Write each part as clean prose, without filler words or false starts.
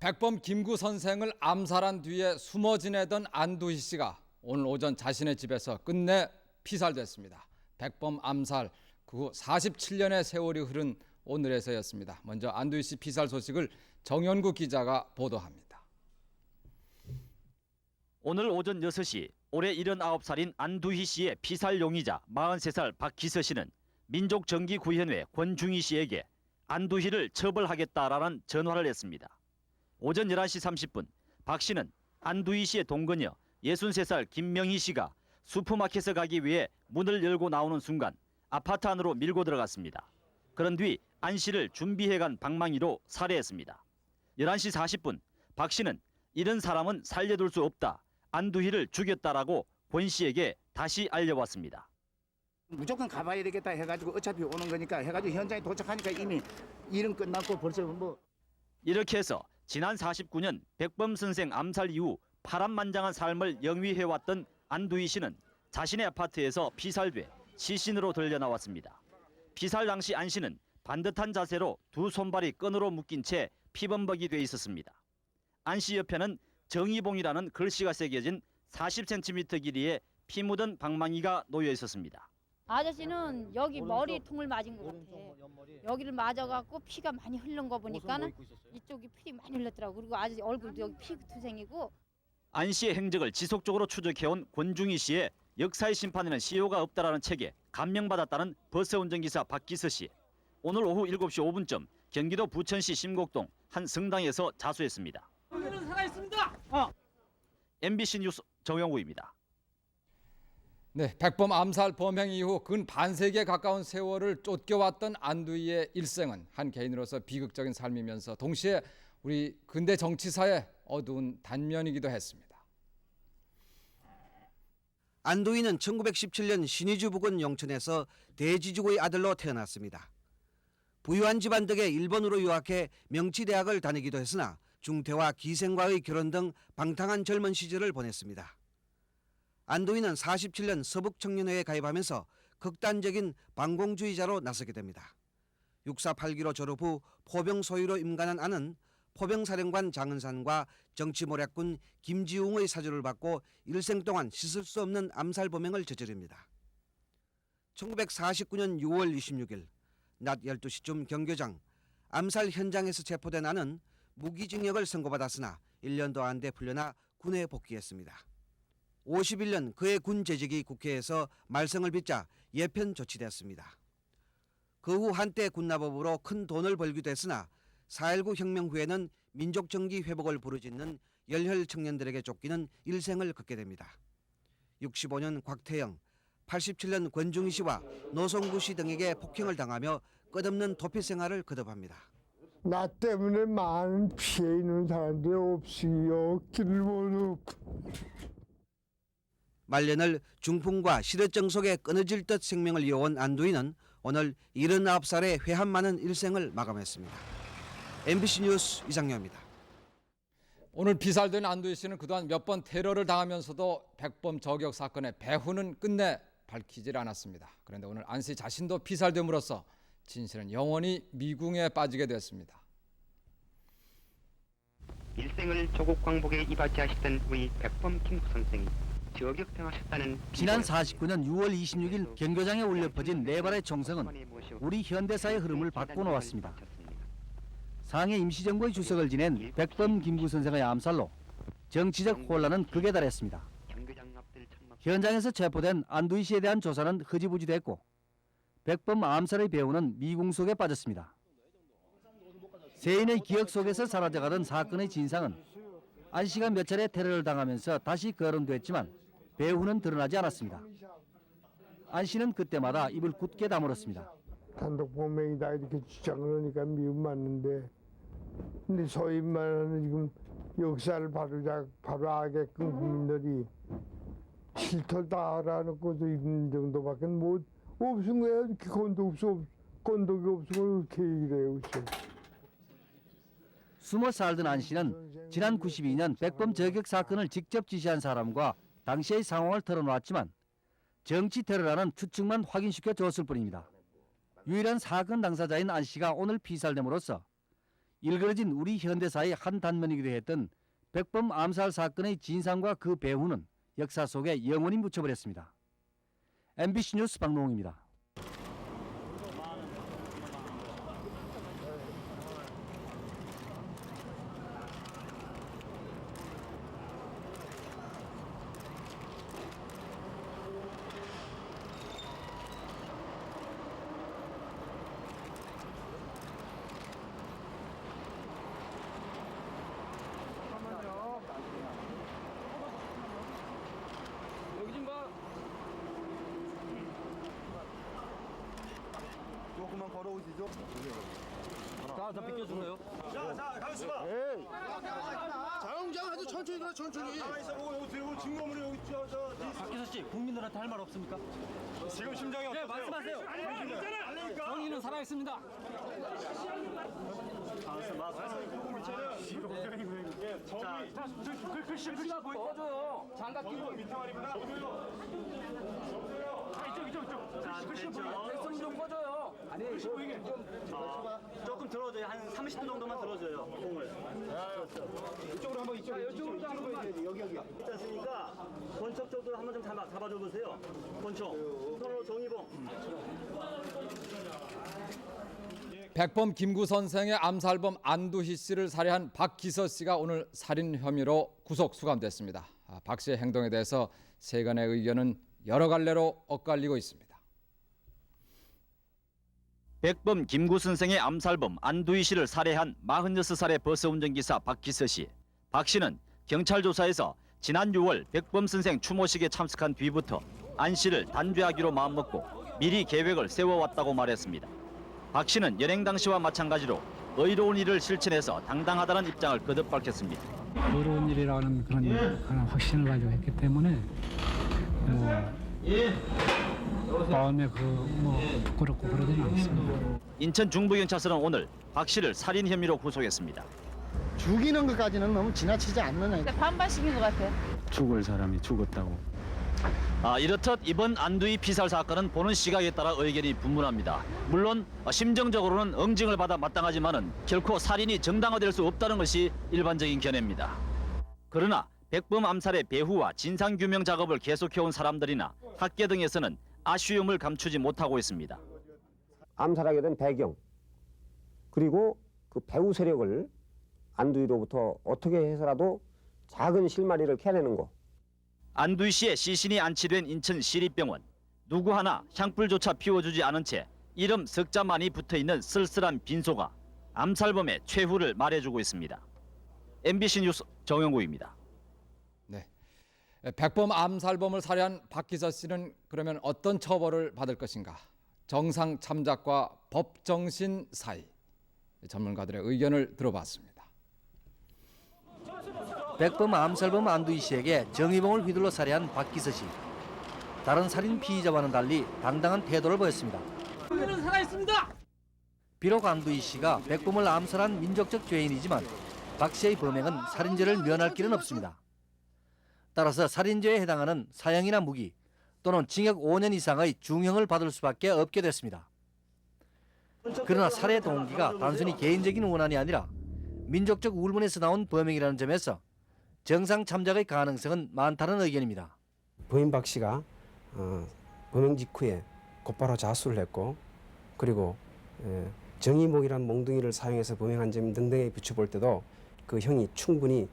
백범 김구 선생을 암살한 뒤에 숨어 지내던 안두희 씨가 오늘 오전 자신의 집에서 끝내 피살됐습니다. 백범 암살 그 후 47년의 세월이 흐른 오늘에서였습니다. 먼저 안두희 씨 피살 소식을 정연구 기자가 보도합니다. 오늘 오전 6시 올해 79살인 안두희 씨의 피살 용의자 43살 박기서 씨는 민족정기구현회 권중희 씨에게 안두희를 처벌하겠다라는 전화를 했습니다. 오전 11시 30분 박 씨는 안두희 씨의 동거녀 63살 김명희 씨가 슈퍼마켓에 가기 위해 문을 열고 나오는 순간 아파트 안으로 밀고 들어갔습니다. 그런 뒤 안 씨를 준비해간 방망이로 살해했습니다. 11시 40분 박 씨는 이런 사람은 살려둘 수 없다. 안두희를 죽였다라고 권 씨에게 다시 알려왔습니다. 무조건 가봐야 되겠다 해가지고 어차피 오는 거니까 해가지고 현장에 도착하니까 이미 일은 끝났고 벌써 뭐. 이렇게 해서 지난 49년 백범 선생 암살 이후 파란만장한 삶을 영위해왔던 안두희 씨는 자신의 아파트에서 피살돼 시신으로 들려나왔습니다. 피살 당시 안 씨는 반듯한 자세로 두 손발이 끈으로 묶인 채 피범벅이 돼 있었습니다. 안 씨 옆에는 정의봉이라는 글씨가 새겨진 40cm 길이의 피 묻은 방망이가 놓여 있었습니다. 아저씨는 여기 머리통을 맞은 것 같아. 여기를 맞아갖고 피가 많이 흐른 거 보니까는 이쪽이 피 많이 흘렀더라고. 그리고 아저씨 얼굴도 여기 피투성이고. 안 씨의 행적을 지속적으로 추적해온 권중희 씨의 역사의 심판에는 시효가 없다라는 책에 감명받았다는 버스 운전기사 박기서 씨. 오늘 오후 7시 5분쯤 경기도 부천시 심곡동 한 성당에서 자수했습니다. 우리는 살아있습니다. MBC 뉴스 정영우입니다. 네, 백범 암살 범행 이후 근 반세기에 가까운 세월을 쫓겨왔던 안두희의 일생은 한 개인으로서 비극적인 삶이면서 동시에 우리 근대 정치사의 어두운 단면이기도 했습니다. 안두희는 1917년 신의주 부근 영천에서 대지주고의 아들로 태어났습니다. 부유한 집안 덕에 일본으로 유학해 명치대학을 다니기도 했으나 중태와 기생과의 결혼 등 방탕한 젊은 시절을 보냈습니다. 안두희는 47년 서북청년회에 가입하면서 극단적인 반공주의자로 나서게 됩니다. 육사 8기로 졸업 후 포병 소위로 임관한 안은 포병사령관 장은산과 정치모략군 김지웅의 사주를 받고 일생 동안 씻을 수 없는 암살 범행을 저지릅니다. 1949년 6월 26일 낮 12시쯤 경교장 암살 현장에서 체포된 안은 무기징역을 선고받았으나 1년도 안 돼 풀려나 군에 복귀했습니다. 51년 그의 군 재직이 국회에서 말썽을 빚자 예편 조치되었습니다. 그 후 한때 군납업으로 큰 돈을 벌기도 했으나 4.19 혁명 후에는 민족정기 회복을 부르짖는 열혈 청년들에게 쫓기는 일생을 걷게 됩니다. 65년 곽태영, 87년 권중희 씨와 노성구 씨 등에게 폭행을 당하며 끝없는 도피 생활을 거듭합니다. 나 때문에 많은 피해 있는 사람들이 없으요 길을 못 얻고. 말년을 중풍과 실어증 속에 끊어질 듯 생명을 이어온 안두희는 오늘 79살의 회한 많은 일생을 마감했습니다. MBC 뉴스 이상여입니다. 오늘 피살된 안두희 씨는 그동안 몇 번 테러를 당하면서도 백범 저격 사건의 배후는 끝내 밝히질 않았습니다. 그런데 오늘 안 씨 자신도 피살됨으로써 진실은 영원히 미궁에 빠지게 됐습니다. 일생을 조국 광복에 이바지하시던 우리 백범 김구 선생이 저격당하셨다는 지난 49년 6월 26일 경교장에 울려 퍼진 네 발의 총성은 우리 현대사의 흐름을 바꿔놓았습니다. 상해 임시정부의 주석을 지낸 백범 김구 선생의 암살로 정치적 혼란은 극에 달했습니다. 현장에서 체포된 안두희 씨에 대한 조사는 흐지부지됐고 백범 암살의 배후는 미궁 속에 빠졌습니다. 세인의 기억 속에서 사라져가던 사건의 진상은 안 씨가 몇 차례 테러를 당하면서 다시 거론됐지만 배후는 드러나지 않았습니다. 안 씨는 그때마다 입을 굳게 다물었습니다. 단독 범행이다 이렇게 주장을 하니까 미움 맞는데, 근데 소위 말하는 지금 역사를 바로 하게끔 국민들이 실토를 다 알아놓고도 있는 정도밖에 못 없은 거야. 이렇게 건덕이 없으면 어떻게 얘기를 해요. 숨어 살던 안 씨는 지난 92년 백범 저격 사건을 직접 지시한 사람과 당시의 상황을 털어놓았지만 정치 테러라는 추측만 확인시켜 줬을 뿐입니다. 유일한 사건 당사자인 안 씨가 오늘 피살됨으로써 일그러진 우리 현대사의 한 단면이기도 했던 백범 암살 사건의 진상과 그 배후는 역사 속에 영원히 묻혀버렸습니다. MBC 뉴스 박노홍입니다. 박기서 씨, 국민들한테 할 말 없습니까? 지금 심정이 어떠세요? 네, 말씀하세요. 정의는 살아있습니다. 글씨 보여줘요. 장갑 끼고 밑에말입니다. 이쪽. 백성 좀 꺼줘요. 아니, 조금 들어줘요. 한 30분 정도만 들어줘요. 공을. 이쪽으로 한번 이쪽으로 한번 여기. 됐으니까 권총 쪽도 한번 좀 잡아줘 보세요. 권총. 서로 정의봉. 백범 김구 선생의 암살범 안두희 씨를 살해한 박기서 씨가 오늘 살인 혐의로 구속 수감됐습니다. 박 씨의 행동에 대해서 세간의 의견은 여러 갈래로 엇갈리고 있습니다. 백범 김구 선생의 암살범 안두희 씨를 살해한 46살의 버스 운전기사 박기서 씨. 박 씨는 경찰 조사에서 지난 6월 백범 선생 추모식에 참석한 뒤부터 안 씨를 단죄하기로 마음먹고 미리 계획을 세워왔다고 말했습니다. 박 씨는 연행 당시와 마찬가지로 의로운 일을 실천해서 당당하다는 입장을 거듭 밝혔습니다. 어려운 일이라는 그런 확신을 가지고 했기 때문에 마음에 부끄럽고 그러지는 않습니다. 인천 중부경찰서는 오늘 박 씨를 살인 혐의로 구속했습니다. 죽이는 것까지는 너무 지나치지 않느냐. 반반씩인 것 같아. 죽을 사람이 죽었다고. 이렇듯 이번 안두희 피살 사건은 보는 시각에 따라 의견이 분분합니다. 물론 심정적으로는 응징을 받아 마땅하지만은 결코 살인이 정당화될 수 없다는 것이 일반적인 견해입니다. 그러나 백범 암살의 배후와 진상규명 작업을 계속해온 사람들이나 학계 등에서는 아쉬움을 감추지 못하고 있습니다. 암살하게 된 배경 그리고 그 배후 세력을 안두희로부터 어떻게 해서라도 작은 실마리를 캐내는 것. 안두희 씨의 시신이 안치된 인천 시립병원. 누구 하나 향불조차 피워주지 않은 채 이름 석자만이 붙어있는 쓸쓸한 빈소가 암살범의 최후를 말해주고 있습니다. MBC 뉴스 정영구입니다. 네, 백범 암살범을 살해한 박기서 씨는 그러면 어떤 처벌을 받을 것인가? 정상 참작과 법정신 사이. 전문가들의 의견을 들어봤습니다. 백범 암살범 안두희 씨에게 정의봉을 휘둘러 살해한 박기서 씨. 다른 살인 피의자와는 달리 당당한 태도를 보였습니다. 국민은 살아있습니다. 비록 안두희 씨가 백범을 암살한 민족적 죄인이지만 박 씨의 범행은 살인죄를 면할 길은 없습니다. 따라서 살인죄에 해당하는 사형이나 무기 또는 징역 5년 이상의 중형을 받을 수밖에 없게 됐습니다. 그러나 살해 동기가 단순히 개인적인 원한이 아니라 민족적 울분에서 나온 범행이라는 점에서 정상 참작의 가능성은 많다는 의견입니다. 범인 박 씨가 범행 직후에 곧바로 자수를 했고 그리고 정의목이라는 몽둥이를 사용해서 범행한 점 등등에 비춰볼 때도 그 형이 충분히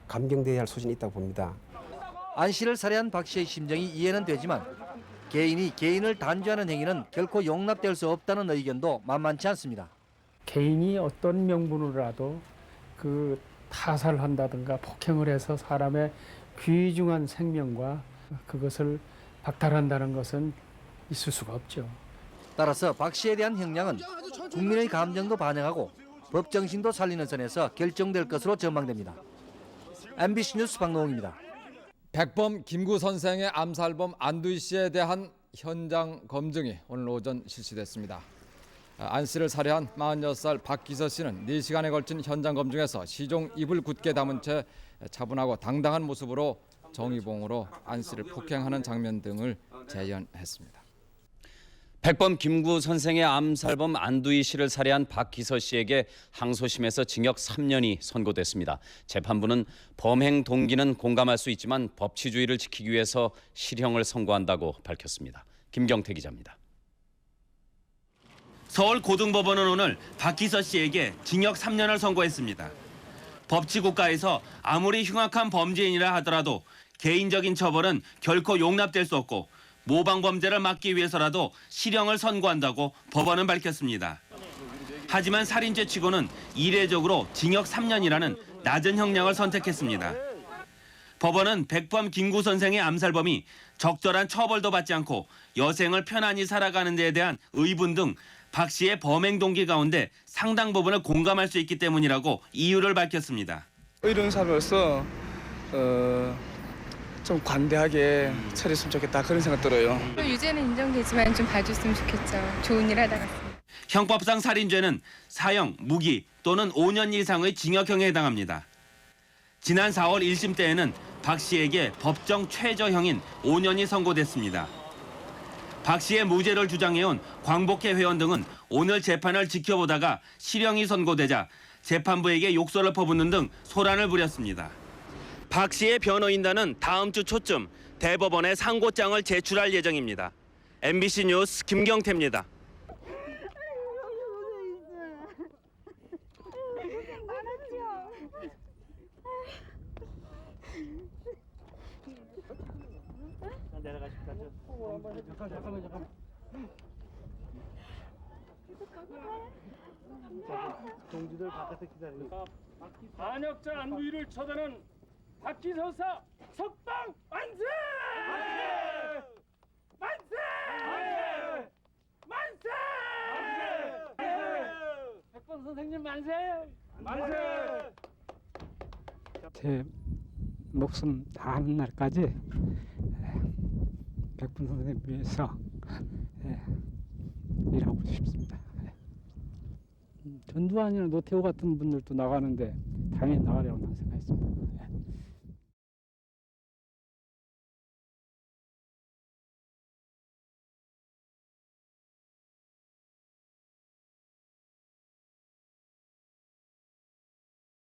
감경돼야 할 소진이 있다고 봅니다. 안 씨를 살해한 박 씨의 심정이 이해는 되지만 개인이 개인을 단죄하는 행위는 결코 용납될 수 없다는 의견도 만만치 않습니다. 개인이 어떤 명분으로라도 그 타살을 한다든가 폭행을 해서 사람의 귀중한 생명과 그것을 박탈한다는 것은 있을 수가 없죠. 따라서 박 씨에 대한 형량은 국민의 감정도 반영하고 법정신도 살리는 선에서 결정될 것으로 전망됩니다. MBC 뉴스 박노홍입니다. 백범 김구 선생의 암살범 안두희 씨에 대한 현장 검증이 오늘 오전 실시됐습니다. 안 씨를 살해한 46살 박기서 씨는 4시간에 걸친 현장 검증에서 시종 입을 굳게 담은 채 차분하고 당당한 모습으로 정의봉으로 안 씨를 폭행하는 장면 등을 재현했습니다. 백범 김구 선생의 암살범 안두희 씨를 살해한 박기서 씨에게 항소심에서 징역 3년이 선고됐습니다. 재판부는 범행 동기는 공감할 수 있지만 법치주의를 지키기 위해서 실형을 선고한다고 밝혔습니다. 김경태 기자입니다. 서울고등법원은 오늘 박기서 씨에게 징역 3년을 선고했습니다. 법치국가에서 아무리 흉악한 범죄인이라 하더라도 개인적인 처벌은 결코 용납될 수 없고 모방 범죄를 막기 위해서라도 실형을 선고한다고 법원은 밝혔습니다. 하지만 살인죄 치고는 이례적으로 징역 3년이라는 낮은 형량을 선택했습니다. 법원은 백범 김구 선생의 암살범이 적절한 처벌도 받지 않고 여생을 편안히 살아가는 데에 대한 의분 등 박 씨의 범행 동기 가운데 상당 부분을 공감할 수 있기 때문이라고 이유를 밝혔습니다. 의료사로서 좀 관대하게 처리했으면 좋겠다 그런 생각 들어요. 유죄는 인정되지만 좀 봐줬으면 좋겠죠. 좋은 일 하다 갔습니다. 형법상 살인죄는 사형, 무기 또는 5년 이상의 징역형에 해당합니다. 지난 4월 1심 때에는 박 씨에게 법정 최저형인 5년이 선고됐습니다. 박 씨의 무죄를 주장해온 광복회 회원 등은 오늘 재판을 지켜보다가 실형이 선고되자 재판부에게 욕설을 퍼붓는 등 소란을 부렸습니다. 박 씨의 변호인단은 다음 주 초쯤 대법원에 상고장을 제출할 예정입니다. MBC 뉴스 김경태입니다. 동지들 바깥에 기다리고. 반역자 안두희를 처단한 박기서사 석방 만세! 만세! 만세! 만세! 백범 선생님 만세! 만세! 제 목숨 다하는 날까지 백범 선생님 위해서 일하고 싶습니다. 전두환이나 노태우 같은 분들도 나가는데 당연히 나가려고 생각했습니다.